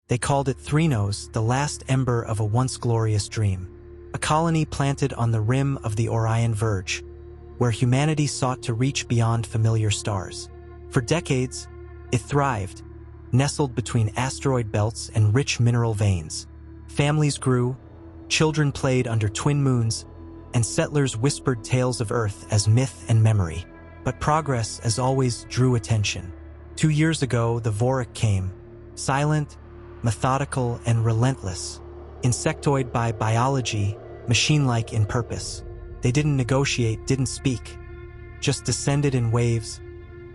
They called it Threnos, the last ember of a once glorious dream. A colony planted on the rim of the Orion Verge, where humanity sought to reach beyond familiar stars. For decades, it thrived, nestled between asteroid belts and rich mineral veins. Families grew, children played under twin moons, and settlers whispered tales of Earth as myth and memory. But progress, as always, drew attention. 2 years ago, the Vorik came, silent, methodical, and relentless. Insectoid by biology, machine-like in purpose. They didn't negotiate, didn't speak, just descended in waves,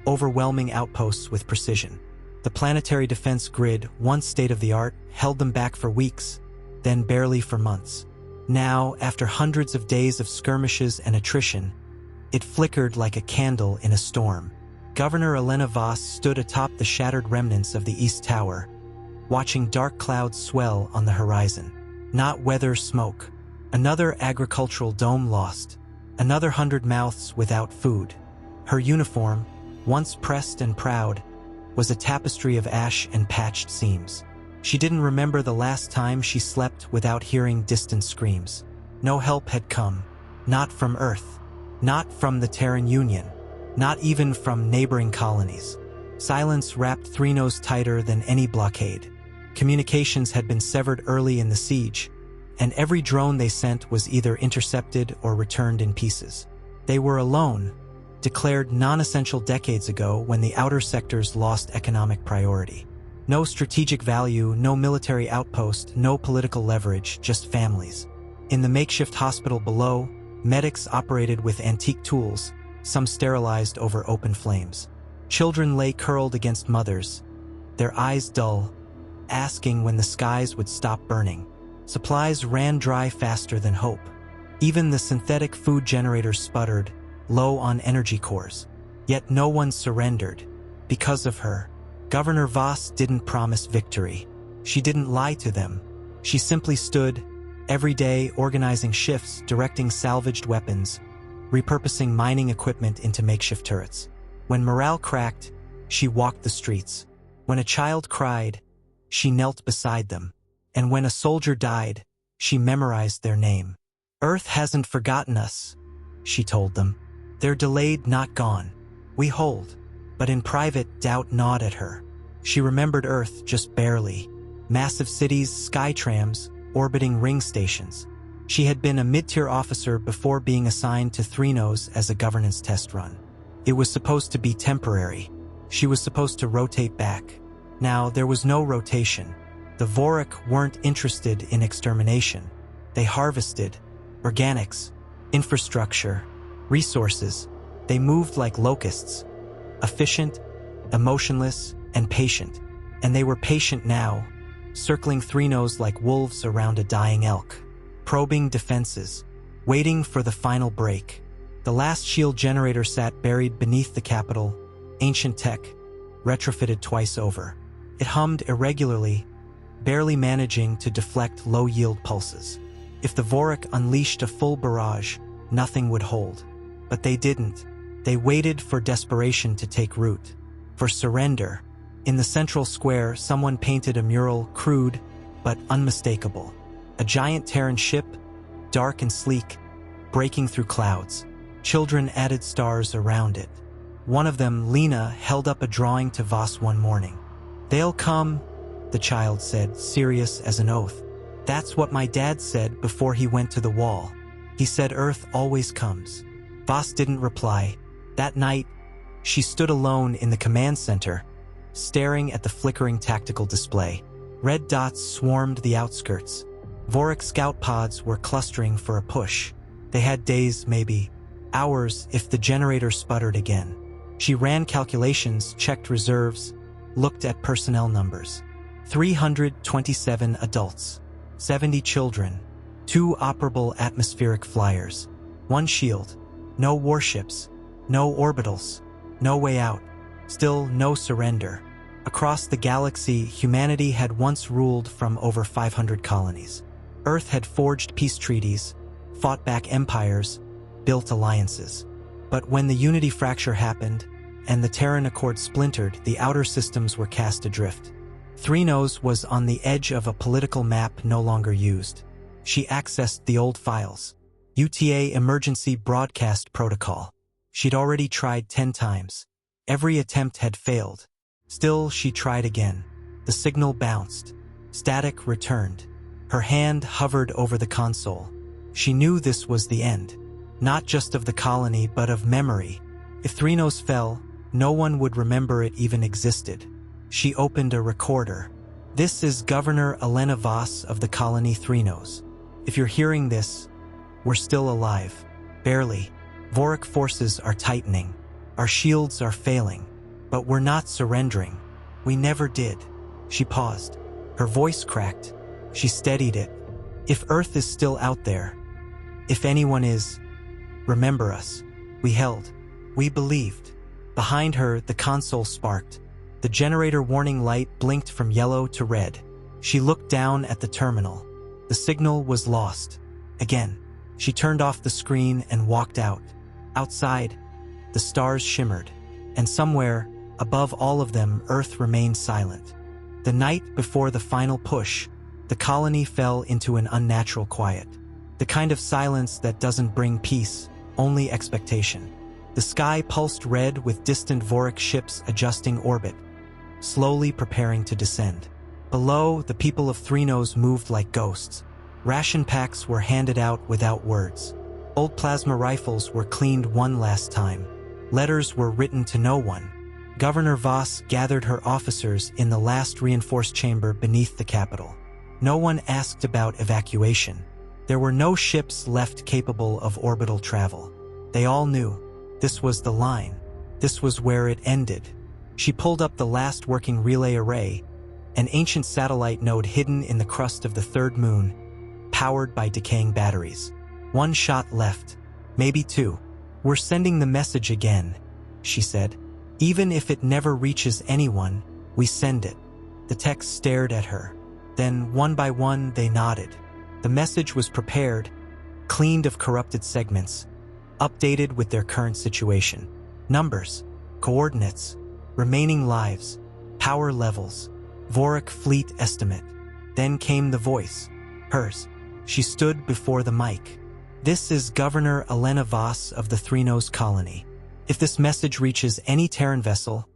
overwhelming outposts with precision. The planetary defense grid, once state-of-the-art, held them back for weeks, then barely for months. Now, after hundreds of days of skirmishes and attrition, it flickered like a candle in a storm. Governor Elena Voss stood atop the shattered remnants of the East Tower, watching dark clouds swell on the horizon. Not weather, smoke. Another agricultural dome lost. Another 100 mouths without food. Her uniform, once pressed and proud, was a tapestry of ash and patched seams. She didn't remember the last time she slept without hearing distant screams. No help had come. Not from Earth. Not from the Terran Union. Not even from neighboring colonies. Silence wrapped Threnos tighter than any blockade. Communications had been severed early in the siege, and every drone they sent was either intercepted or returned in pieces. They were alone, declared non-essential decades ago when the outer sectors lost economic priority. No strategic value, no military outpost, no political leverage, just families. In the makeshift hospital below, medics operated with antique tools, some sterilized over open flames. Children lay curled against mothers, their eyes dull, asking when the skies would stop burning. Supplies ran dry faster than hope. Even the synthetic food generators sputtered, low on energy cores. Yet no one surrendered. Because of her. Governor Voss didn't promise victory. She didn't lie to them. She simply stood, every day organizing shifts, directing salvaged weapons, repurposing mining equipment into makeshift turrets. When morale cracked, she walked the streets. When a child cried, she knelt beside them. And when a soldier died, she memorized their name. Earth hasn't forgotten us, she told them. They're delayed, not gone. We hold. But in private, doubt gnawed at her. She remembered Earth just barely. Massive cities, sky trams, orbiting ring stations. She had been a mid-tier officer before being assigned to Threnos as a governance test run. It was supposed to be temporary. She was supposed to rotate back. Now, there was no rotation. The Vorik weren't interested in extermination. They harvested organics, infrastructure, resources. They moved like locusts, efficient, emotionless, and patient. And they were patient now, circling Threnos like wolves around a dying elk, probing defenses, waiting for the final break. The last shield generator sat buried beneath the capital, ancient tech, retrofitted twice over. It hummed irregularly, barely managing to deflect low-yield pulses. If the Vorik unleashed a full barrage, nothing would hold. But they didn't. They waited for desperation to take root, for surrender. In the central square, someone painted a mural, crude but unmistakable. A giant Terran ship, dark and sleek, breaking through clouds. Children added stars around it. One of them, Lena, held up a drawing to Voss one morning. "They'll come," the child said, serious as an oath. "That's what my dad said before he went to the wall. He said Earth always comes." Voss didn't reply. That night, she stood alone in the command center, staring at the flickering tactical display. Red dots swarmed the outskirts. Vorik scout pods were clustering for a push. They had days, maybe hours, if the generator sputtered again. She ran calculations, checked reserves, looked at personnel numbers. 327 adults, 70 children, 2 operable atmospheric flyers, 1 shield, no warships, no orbitals, no way out, still no surrender. Across the galaxy, humanity had once ruled from over 500 colonies. Earth had forged peace treaties, fought back empires, built alliances. But when the Unity fracture happened, and the Terran Accord splintered, the outer systems were cast adrift. Threenos was on the edge of a political map no longer used. She accessed the old files. UTA Emergency Broadcast Protocol. She'd already tried 10 times. Every attempt had failed. Still, she tried again. The signal bounced. Static returned. Her hand hovered over the console. She knew this was the end. Not just of the colony, but of memory. If Threenos fell, no one would remember it even existed. She opened a recorder. This is Governor Elena Voss of the colony Threenos. If you're hearing this, we're still alive. Barely. Vorik forces are tightening. Our shields are failing. But we're not surrendering. We never did. She paused. Her voice cracked. She steadied it. If Earth is still out there, if anyone is, remember us. We held. We believed. Behind her, the console sparked. The generator warning light blinked from yellow to red. She looked down at the terminal. The signal was lost. Again. She turned off the screen and walked out. Outside, the stars shimmered. And somewhere, above all of them, Earth remained silent. The night before the final push, the colony fell into an unnatural quiet. The kind of silence that doesn't bring peace, only expectation. The sky pulsed red with distant Vorik ships adjusting orbit, slowly preparing to descend. Below, the people of Threenos moved like ghosts. Ration packs were handed out without words. Old plasma rifles were cleaned one last time. Letters were written to no one. Governor Voss gathered her officers in the last reinforced chamber beneath the capital. No one asked about evacuation. There were no ships left capable of orbital travel. They all knew. This was the line. This was where it ended. She pulled up the last working relay array, an ancient satellite node hidden in the crust of the third moon, powered by decaying batteries. One shot left. Maybe two. We're sending the message again, she said. Even if it never reaches anyone, we send it. The techs stared at her. Then, one by one, they nodded. The message was prepared, cleaned of corrupted segments, updated with their current situation. Numbers, coordinates, remaining lives, power levels, Vorik fleet estimate. Then came the voice. Hers. She stood before the mic. This is Governor Elena Voss of the Threenos colony. If this message reaches any Terran vessel,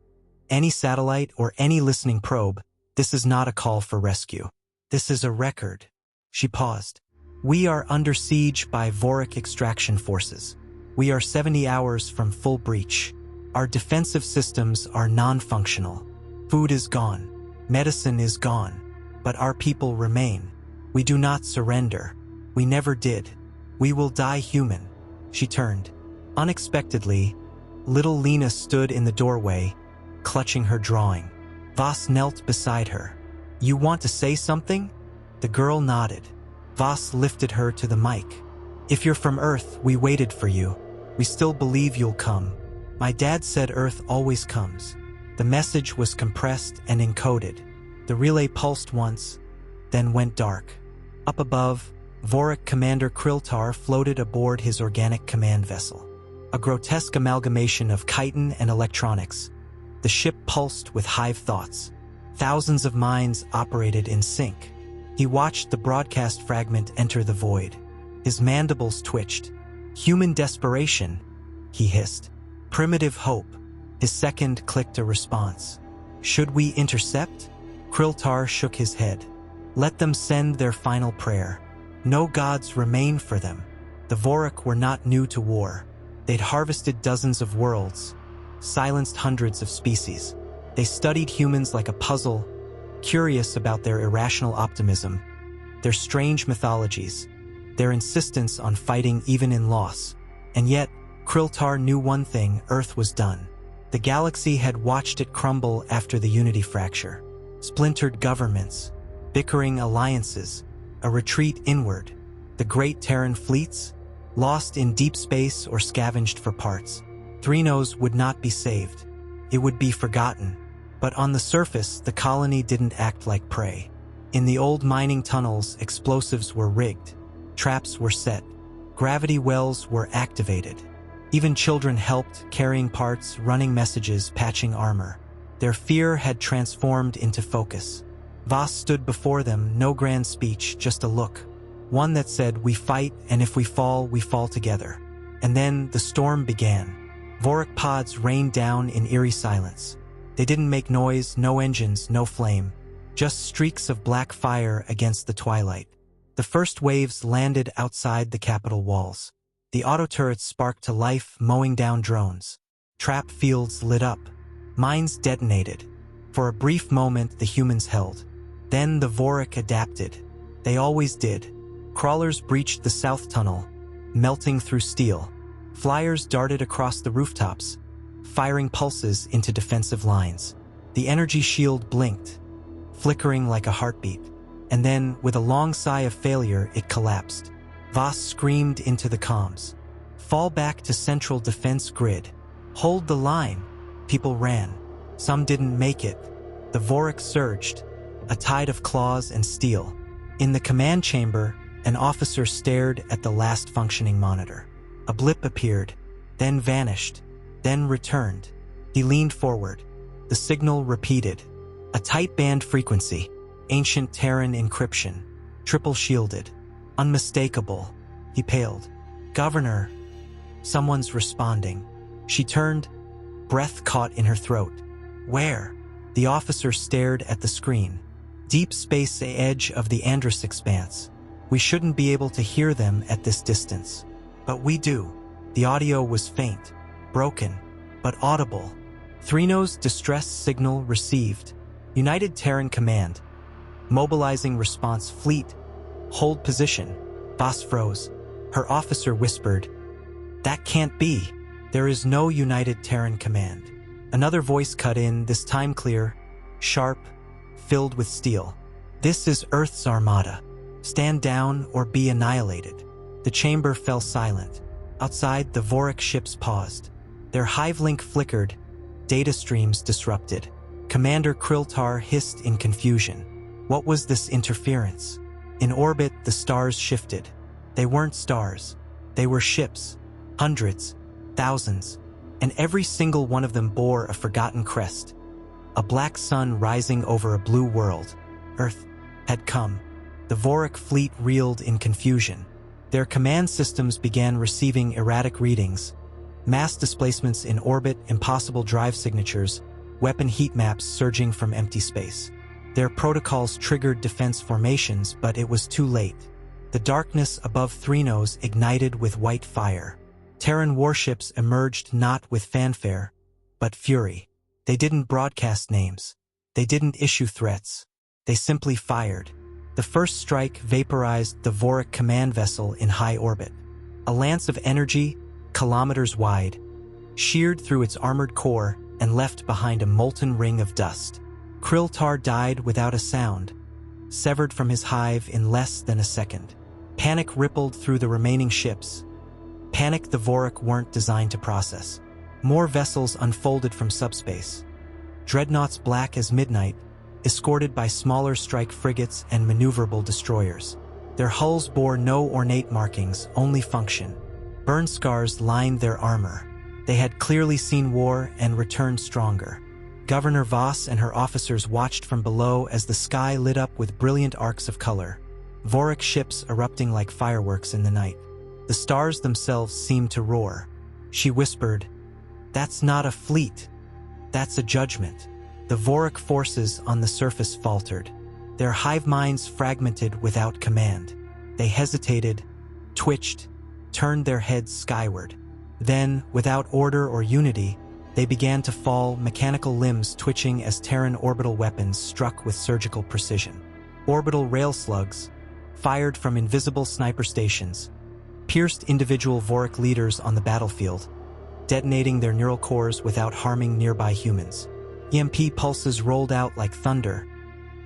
any satellite, or any listening probe, this is not a call for rescue. This is a record. She paused. We are under siege by Vorik extraction forces. We are 70 hours from full breach. Our defensive systems are non-functional. Food is gone. Medicine is gone. But our people remain. We do not surrender. We never did. We will die human. She turned. Unexpectedly, little Lena stood in the doorway, clutching her drawing. Voss knelt beside her. You want to say something? The girl nodded. Voss lifted her to the mic. If you're from Earth, we waited for you. We still believe you'll come. My dad said Earth always comes. The message was compressed and encoded. The relay pulsed once, then went dark. Up above, Vorik Commander Kriltar floated aboard his organic command vessel. A grotesque amalgamation of chitin and electronics. The ship pulsed with hive thoughts. Thousands of minds operated in sync. He watched the broadcast fragment enter the void. His mandibles twitched. Human desperation, he hissed. Primitive hope. His second clicked a response. Should we intercept? Kriltar shook his head. Let them send their final prayer. No gods remain for them. The Vorik were not new to war. They'd harvested dozens of worlds, silenced hundreds of species. They studied humans like a puzzle, curious about their irrational optimism, their strange mythologies, their insistence on fighting even in loss. And yet, Kriltar knew one thing: Earth was done. The galaxy had watched it crumble after the Unity fracture. Splintered governments, bickering alliances, a retreat inward. The great Terran fleets, lost in deep space or scavenged for parts. Threenos would not be saved. It would be forgotten. But on the surface, the colony didn't act like prey. In the old mining tunnels, explosives were rigged. Traps were set. Gravity wells were activated. Even children helped, carrying parts, running messages, patching armor. Their fear had transformed into focus. Voss stood before them, no grand speech, just a look. One that said, "We fight, and if we fall together." And then the storm began. Vorik pods rained down in eerie silence. They didn't make noise, no engines, no flame. Just streaks of black fire against the twilight. The first waves landed outside the capital walls. The auto-turrets sparked to life, mowing down drones. Trap fields lit up. Mines detonated. For a brief moment, the humans held. Then the Vorik adapted. They always did. Crawlers breached the south tunnel, melting through steel. Flyers darted across the rooftops, firing pulses into defensive lines. The energy shield blinked, flickering like a heartbeat. And then, with a long sigh of failure, it collapsed. Voss screamed into the comms. "Fall back to central defense grid. Hold the line." People ran. Some didn't make it. The Vorik surged, a tide of claws and steel. In the command chamber, an officer stared at the last functioning monitor. A blip appeared, then vanished, then returned. He leaned forward. The signal repeated. A tight band frequency. Ancient Terran encryption. Triple shielded. Unmistakable. He paled. "Governor." "Someone's responding." She turned, breath caught in her throat. "Where?" The officer stared at the screen. "Deep space edge of the Andrus expanse. We shouldn't be able to hear them at this distance. But we do." The audio was faint, broken, but audible. Thrino's distress signal received. United Terran Command. Mobilizing response fleet. Hold position. Voss froze. Her officer whispered, "That can't be. There is no United Terran Command." Another voice cut in, this time clear, sharp, filled with steel. "This is Earth's Armada. Stand down or be annihilated." The chamber fell silent. Outside, the Vorik ships paused. Their hive-link flickered, data streams disrupted. Commander Kriltar hissed in confusion. What was this interference? In orbit, the stars shifted. They weren't stars. They were ships. Hundreds, thousands, and every single one of them bore a forgotten crest. A black sun rising over a blue world. Earth had come. The Vorik fleet reeled in confusion. Their command systems began receiving erratic readings. Mass displacements in orbit, impossible drive signatures, weapon heat maps surging from empty space. Their protocols triggered defense formations, but it was too late. The darkness above Thrino's ignited with white fire. Terran warships emerged not with fanfare, but fury. They didn't broadcast names. They didn't issue threats. They simply fired. The first strike vaporized the Vorik command vessel in high orbit. A lance of energy, kilometers wide, sheared through its armored core and left behind a molten ring of dust. Kriltar died without a sound, severed from his hive in less than a second. Panic rippled through the remaining ships. Panic the Vorik weren't designed to process. More vessels unfolded from subspace. Dreadnoughts black as midnight, escorted by smaller strike frigates and maneuverable destroyers. Their hulls bore no ornate markings, only function. Burn scars lined their armor. They had clearly seen war and returned stronger. Governor Voss and her officers watched from below as the sky lit up with brilliant arcs of color. Vorik ships erupting like fireworks in the night. The stars themselves seemed to roar. She whispered, "That's not a fleet. That's a judgment." The Vorik forces on the surface faltered. Their hive minds fragmented without command. They hesitated, twitched, turned their heads skyward. Then, without order or unity, they began to fall, mechanical limbs twitching as Terran orbital weapons struck with surgical precision. Orbital rail slugs, fired from invisible sniper stations, pierced individual Vorik leaders on the battlefield, detonating their neural cores without harming nearby humans. EMP pulses rolled out like thunder,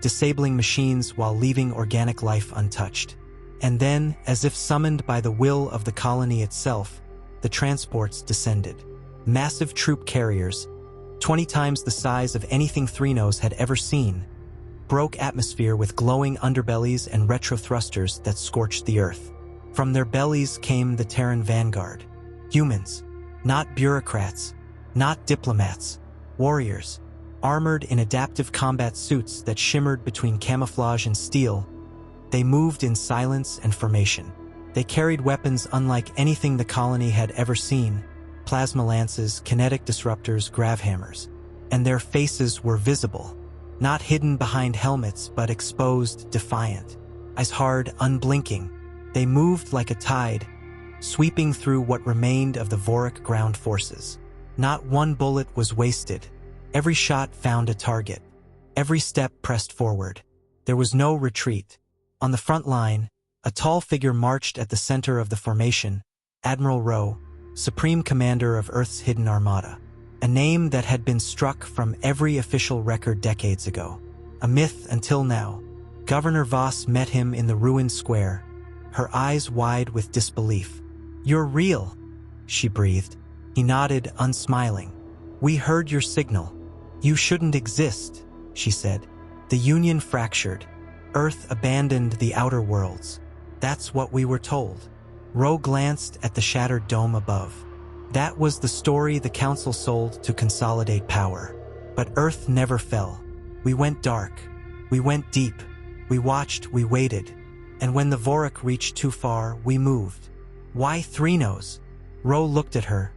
disabling machines while leaving organic life untouched. And then, as if summoned by the will of the colony itself, the transports descended. Massive troop carriers, 20 times the size of anything Thrino's had ever seen, broke atmosphere with glowing underbellies and retro thrusters that scorched the earth. From their bellies came the Terran vanguard. Humans, not bureaucrats, not diplomats, warriors. Armored in adaptive combat suits that shimmered between camouflage and steel, they moved in silence and formation. They carried weapons unlike anything the colony had ever seen: plasma lances, kinetic disruptors, gravhammers. And their faces were visible, not hidden behind helmets but exposed, defiant. Eyes hard, unblinking, they moved like a tide, sweeping through what remained of the Vorik ground forces. Not one bullet was wasted. Every shot found a target. Every step pressed forward. There was no retreat. On the front line, a tall figure marched at the center of the formation: Admiral Ro, Supreme Commander of Earth's Hidden Armada. A name that had been struck from every official record decades ago. A myth until now. Governor Voss met him in the ruined square, her eyes wide with disbelief. "You're real," she breathed. He nodded, unsmiling. "We heard your signal." "You shouldn't exist," she said. "The Union fractured. Earth abandoned the outer worlds. That's what we were told." Ro glanced at the shattered dome above. That was the story the Council sold to consolidate power. But Earth never fell. We went dark. We went deep. We watched, we waited. And when the Vorik reached too far, we moved. "Why Threnos?" Ro looked at her,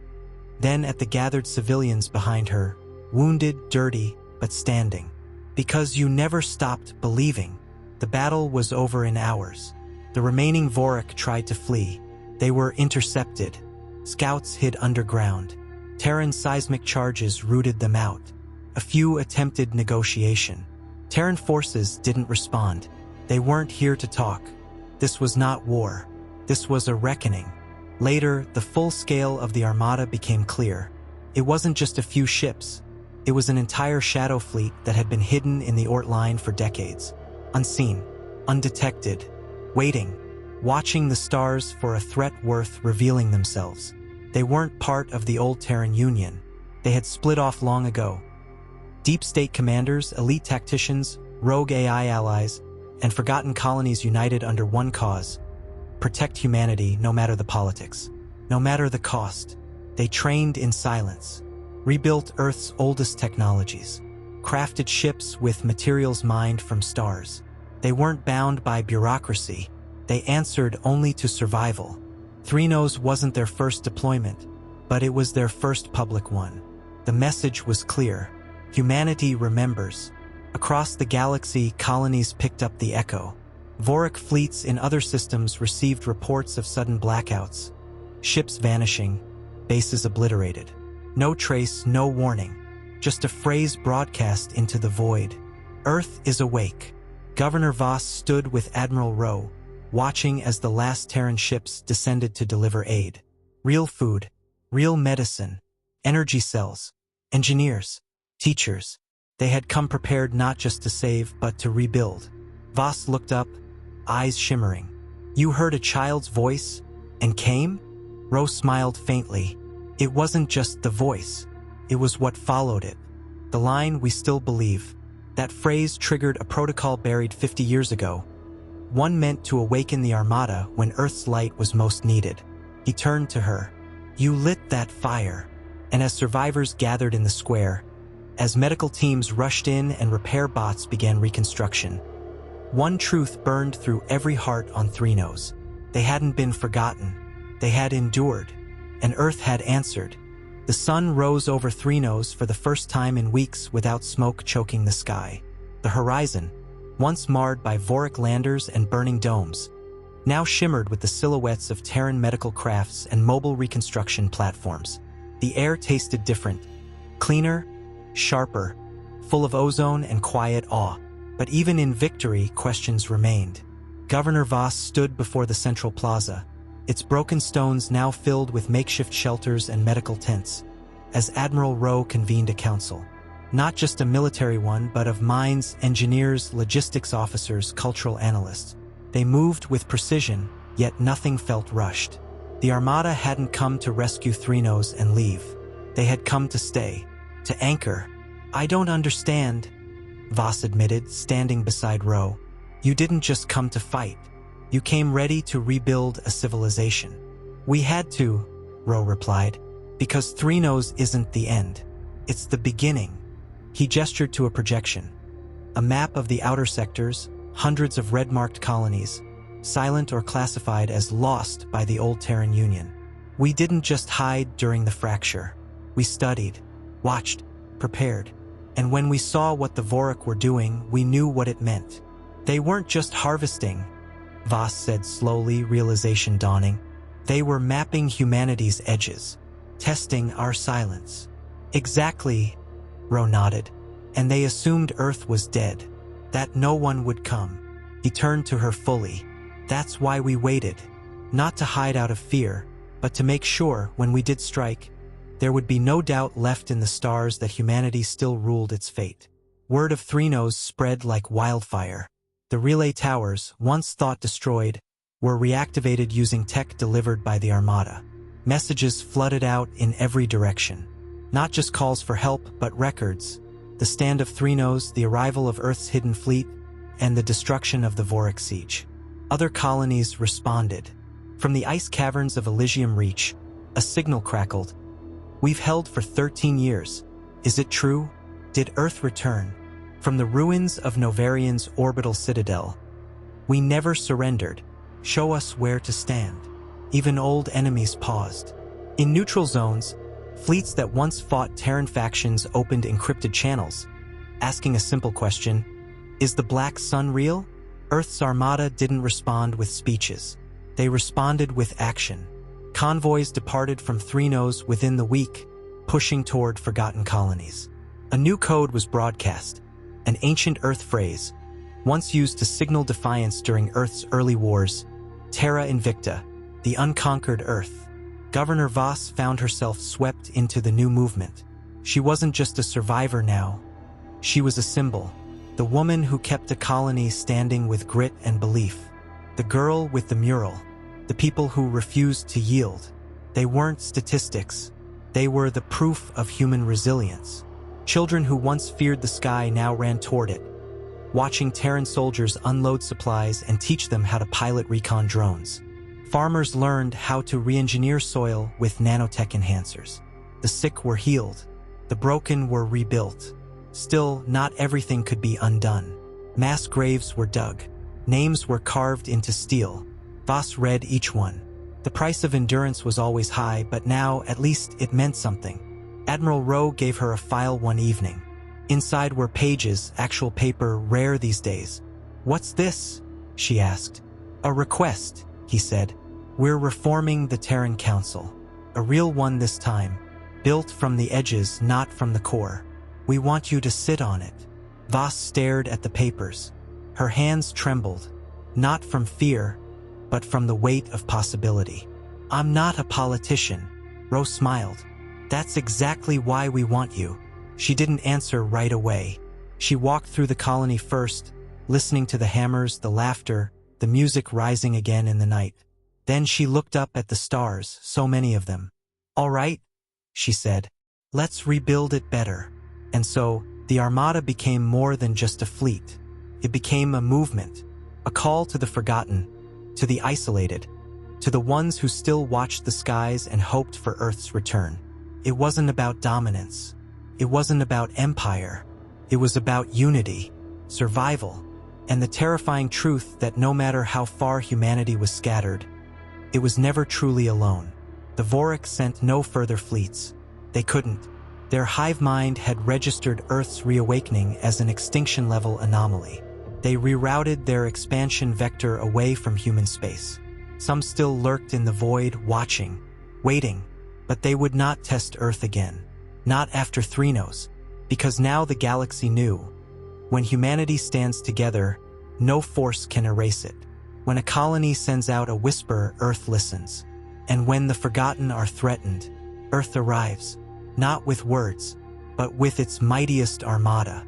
then at the gathered civilians behind her, wounded, dirty, but standing. "Because you never stopped believing." The battle was over in hours. The remaining Vorik tried to flee. They were intercepted. Scouts hid underground. Terran seismic charges rooted them out. A few attempted negotiation. Terran forces didn't respond. They weren't here to talk. This was not war. This was a reckoning. Later, the full scale of the Armada became clear. It wasn't just a few ships. It was an entire shadow fleet that had been hidden in the Oort line for decades. Unseen, undetected, waiting, watching the stars for a threat worth revealing themselves. They weren't part of the old Terran Union. They had split off long ago. Deep state commanders, elite tacticians, rogue AI allies, and forgotten colonies united under one cause: protect humanity no matter the politics, no matter the cost. They trained in silence, rebuilt Earth's oldest technologies, crafted ships with materials mined from stars. They weren't bound by bureaucracy. They answered only to survival. Threnos wasn't their first deployment, but it was their first public one. The message was clear. Humanity remembers. Across the galaxy, colonies picked up the echo. Vorik fleets in other systems received reports of sudden blackouts. Ships vanishing, bases obliterated. No trace, no warning. Just a phrase broadcast into the void. Earth is awake. Governor Voss stood with Admiral Ro, watching as the last Terran ships descended to deliver aid. Real food, real medicine, energy cells, engineers, teachers. They had come prepared not just to save, but to rebuild. Voss looked up, eyes shimmering. "You heard a child's voice and came?" Ro smiled faintly. It wasn't just the voice. It was what followed it. The line, "We still believe." That phrase triggered a protocol buried 50 years ago. One meant to awaken the Armada when Earth's light was most needed. He turned to her. "You lit that fire." And as survivors gathered in the square, as medical teams rushed in and repair bots began reconstruction, one truth burned through every heart on Threnos. They hadn't been forgotten. They had endured. And Earth had answered. The sun rose over Threnos for the first time in weeks without smoke choking the sky. The horizon, once marred by Vorik landers and burning domes, now shimmered with the silhouettes of Terran medical crafts and mobile reconstruction platforms. The air tasted different. Cleaner, sharper, full of ozone and quiet awe. But even in victory, questions remained. Governor Voss stood before the central plaza, its broken stones now filled with makeshift shelters and medical tents, as Admiral Ro convened a council. Not just a military one, but of minds, engineers, logistics officers, cultural analysts. They moved with precision, yet nothing felt rushed. The Armada hadn't come to rescue Threnos and leave. They had come to stay, to anchor. "I don't understand," Voss admitted, standing beside Ro. "You didn't just come to fight. You came ready to rebuild a civilization." "We had to," Ro replied, "because Threnos isn't the end. It's the beginning." He gestured to a projection. A map of the outer sectors, hundreds of red-marked colonies, silent or classified as lost by the old Terran Union. We didn't just hide during the fracture. We studied, watched, prepared. And when we saw what the Vorik were doing, we knew what it meant. They weren't just harvesting, Voss said slowly, realization dawning. They were mapping humanity's edges, testing our silence. Exactly, Ro nodded. And they assumed Earth was dead, that no one would come. He turned to her fully. That's why we waited. Not to hide out of fear, but to make sure, when we did strike, there would be no doubt left in the stars that humanity still ruled its fate. Word of Threnos spread like wildfire. The relay towers, once thought destroyed, were reactivated using tech delivered by the Armada. Messages flooded out in every direction. Not just calls for help, but records. The stand of Threnos, the arrival of Earth's hidden fleet, and the destruction of the Vorik siege. Other colonies responded. From the ice caverns of Elysium Reach, a signal crackled. We've held for 13 years. Is it true? Did Earth return? From the ruins of Novarian's orbital citadel. We never surrendered. Show us where to stand. Even old enemies paused. In neutral zones, fleets that once fought Terran factions opened encrypted channels, asking a simple question: is the Black Sun real? Earth's Armada didn't respond with speeches. They responded with action. Convoys departed from Threnos within the week, pushing toward forgotten colonies. A new code was broadcast, an ancient Earth phrase, once used to signal defiance during Earth's early wars: Terra Invicta, the unconquered Earth. Governor Voss found herself swept into the new movement. She wasn't just a survivor now. She was a symbol. The woman who kept the colony standing with grit and belief. The girl with the mural. The people who refused to yield. They weren't statistics. They were the proof of human resilience. Children who once feared the sky now ran toward it, watching Terran soldiers unload supplies and teach them how to pilot recon drones. Farmers learned how to re-engineer soil with nanotech enhancers. The sick were healed. The broken were rebuilt. Still, not everything could be undone. Mass graves were dug. Names were carved into steel. Voss read each one. The price of endurance was always high, but now, at least, it meant something. Admiral Rowe gave her a file one evening. Inside were pages, actual paper, rare these days. "What's this?" she asked. "A request," he said. "We're reforming the Terran Council. A real one this time, built from the edges, not from the core. We want you to sit on it." Voss stared at the papers. Her hands trembled, not from fear, but from the weight of possibility. "I'm not a politician," Rowe smiled. "That's exactly why we want you." She didn't answer right away. She walked through the colony first, listening to the hammers, the laughter, the music rising again in the night. Then she looked up at the stars, so many of them. "All right," she said. "Let's rebuild it better." And so, the Armada became more than just a fleet. It became a movement, a call to the forgotten, to the isolated, to the ones who still watched the skies and hoped for Earth's return. It wasn't about dominance. It wasn't about empire. It was about unity, survival, and the terrifying truth that no matter how far humanity was scattered, it was never truly alone. The Vorik sent no further fleets. They couldn't. Their hive mind had registered Earth's reawakening as an extinction-level anomaly. They rerouted their expansion vector away from human space. Some still lurked in the void, watching, waiting, but they would not test Earth again. Not after Threnos, because now the galaxy knew. When humanity stands together, no force can erase it. When a colony sends out a whisper, Earth listens. And when the forgotten are threatened, Earth arrives, not with words, but with its mightiest armada.